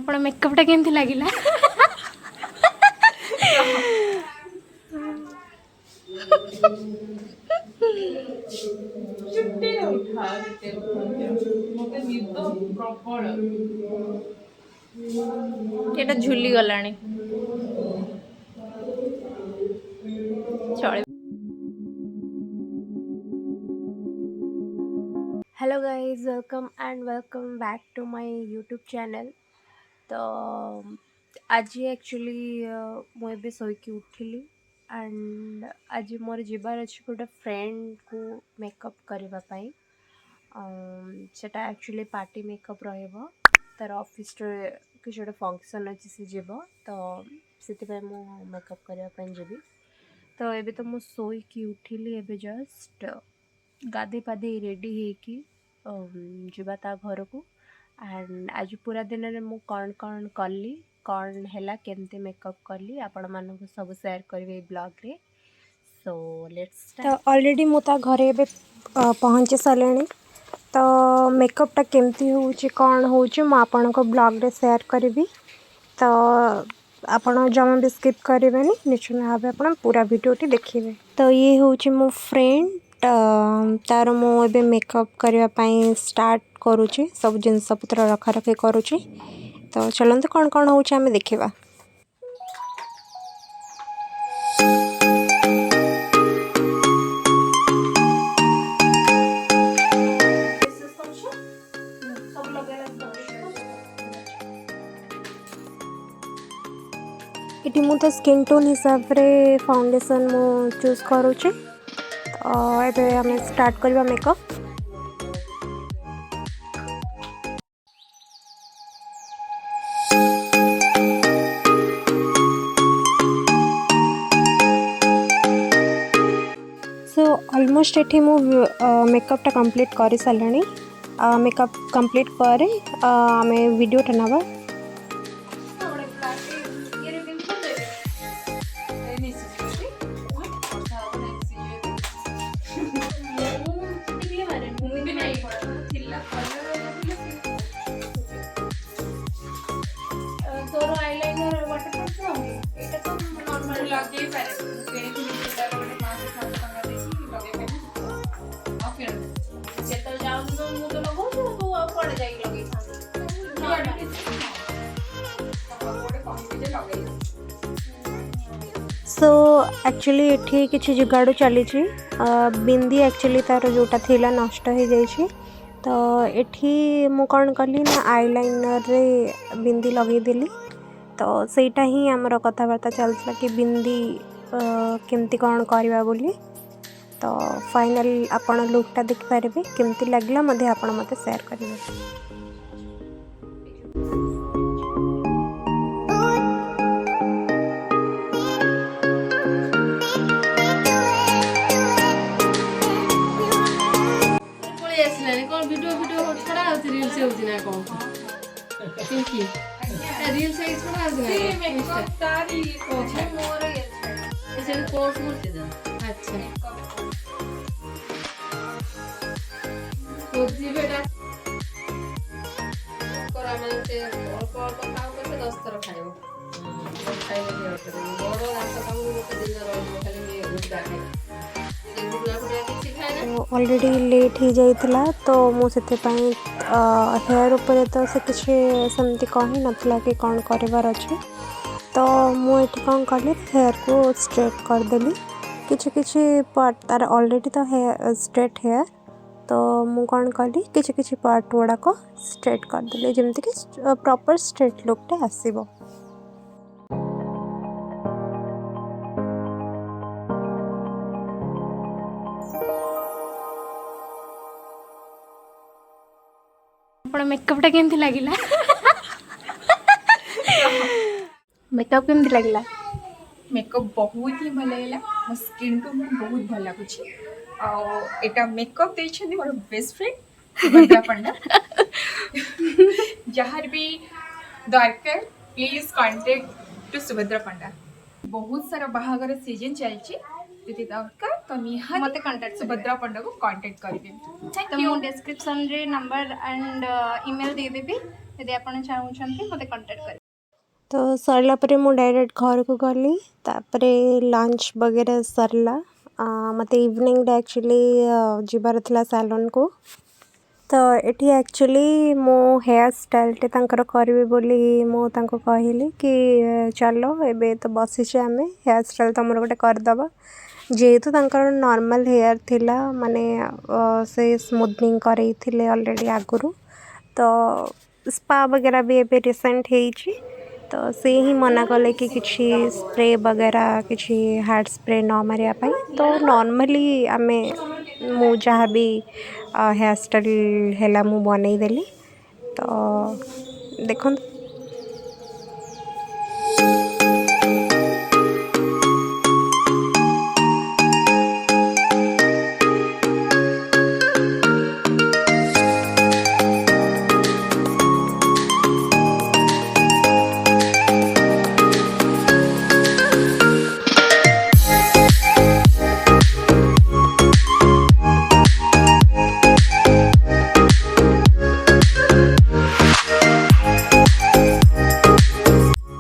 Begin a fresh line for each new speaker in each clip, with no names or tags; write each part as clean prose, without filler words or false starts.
ଆପଣ ମେକଅପ୍ଟା କେମିତି ଲାଗିଲା? ଏଟା ଝୁଲି ଗଲାଣି ଚଳିବ। Hello guys, welcome back to my YouTube channel. तो आज एक्चुअली मुझे शोकी उठिली एंड आज मोर जीवार अच्छे गोटे फ्रेंड को मेकअप करने सेटा एक्चुअली पार्टी मेकअप रहिबो तार ऑफिस किसी गोटे फंक्शन अच्छी सी जीव तो से मु मेकअप करने जीवी। तो एबे तो मु शोकी उठिली एबे जस्ट गाधे पाधे रेडी होकी जीवा ता घर को। एंड आज पूरा दिन में मु कौन कौन कली कौन हैला केमते मेकअप कली आपण मानक सब शेयर करबे ब्लॉग रे। So let's start. तो ऑलरेडी मु ता घरे एबे पहुंचे सालेनी। तो मेकअपटा केमती होउची कौन होउची मु आपण को ब्लॉग रे शेयर करबी। तो आपण जमा भी स्किप करेंगे निश्चय भाव आप पूरा वीडियोटी देखिए। तो ये हूँ मो फ्रेंड तार मुझे मेकअप करने स्टार्ट करुँचे सब जिनस पत्र रखा रखी करुँचे। तो चलते कौन कौन हो देखा। इटी मु तो स्किन टोन हिसाब रे फाउंडेशन मु चूज करुचे। तो ये आम स्टार्ट करवा मेकअप। सो ऑलमोस्ट ये मु मेकअपटा कंप्लीट कर सारे। मेकअप कंप्लीट पर आम वीडियोटा नवा। सो एक्चुअली ये किसी जुगाड़ चली बिंदी एक्चुअली तार जोटा थिला नष्ट हो जाइए। तो ये मु कौन कली ना आईलाइनर रे बिंदी लगेदेली। तो सेटा ही आमर कथबार्ता चलता कि बिंदी केमती कौन करवा बोली। तो फाइनल आपण लुकटा देखिपारे केमती लगला मधे आपण मते शेयर करेंगे। ऑलरेडी लेट ही जाइथिला तो मुझे हेयर ऊपर तो से किसी सेमती कही नथिला कि कौन करार अच्छे। तो मुझे कौन कली हेयर को स्ट्रेट करदेली किसी किसी पार्ट तार ऑलरेडी तो हेयर स्ट्रेट हेयर। तो मु कौन कली किसी किसी पार्ट गुड़ाक स्ट्रेट करदेली जमती कि प्रॉपर स्ट्रेट लुकटे आसीबो। आपण मेकअपटा केमती लागिला? मेकअप केमती लागिला?
मेकअप बहुत ही भल लगा। मो स्किन टू बहुत भल लगुच। एटा मेकअप देछन मोर बेस्ट फ्रेंड सुभद्रा पंडा। जहार भी दरकार प्लीज कांटेक्ट टू सुभद्रा पंडा। बहुत सारा बाहागर सीजन चलची यदि दरकार तो निहार
मते कांटेक्ट
सुभद्रा पंडा को कांटेक्ट करिवे।
तो मु डिस्क्रिप्शन रे नंबर एंड ईमेल दे देबी।
ଯଦି ଆପଣ ଚାହୁଁଛନ୍ତି ମୋତେ କଣ୍ଟାକ୍ଟ କରିବେ।
तो सरला परे मु डायरेक्ट घर को गली तापरे लंच वगैरह सरला मत इवनिंग एक्चुअली जीवार थिला सैलून को तो एटी एक्चुअली मो हेयर स्टाइलटे तांकर करिवे बोली मु तांको कहली कि चलो एबे तो बसिचे आमे हेयर स्टाइल तमर गोटे करदबा जेहेतु तांकर नॉर्मल हेयर थिला माने से स्मूथनिंग करैथिले ऑलरेडी आगुरु तो स्पा वगैरह भी एबे रिसेंट हेइची तो से ही मना कले कि किसी स्प्रे वगैरह किसी हार्ड स्प्रे न मारिया पाई तो नॉर्मली आमे मु जहाँ भी हेयर स्टाइल हैला मु बनई देली तो देखो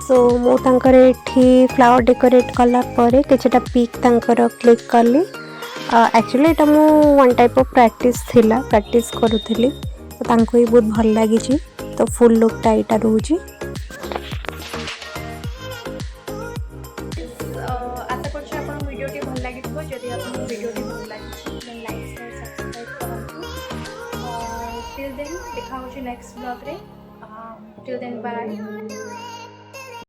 सो मु तांकर एठी फ्लावर डेकोरेट कला परे किछटा पिक तांकर क्लिक कली एक्चुअली एटा मु वन टाइप ऑफ प्रैक्टिस थिला प्रैक्टिस करूथिली तो तांको ही बहुत भल लागी छी तो फुल लुकटा एटा रहूची
आशा करछि आपन वीडियोटी भल लागिथिबो जदि आपन वीडियोटी भल लागिछि देन लाइक शेयर सब्सक्राइब करंतु टिल देन देखा होछि नेक्स्ट ब्लॉग रे टिल देन बाय।